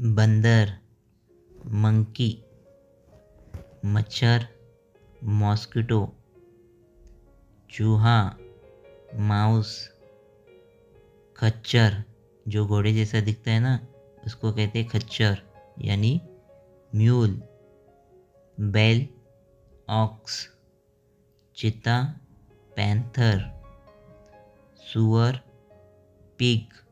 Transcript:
बंदर, मंकी, मच्छर, मॉस्किटो, चूहा, माउस, खच्चर, जो घोड़े जैसा दिखता है ना, उसको कहते हैं खच्चर यानी म्यूल। बैल, ऑक्स, चीता, पैंथर, सुअर, पिग,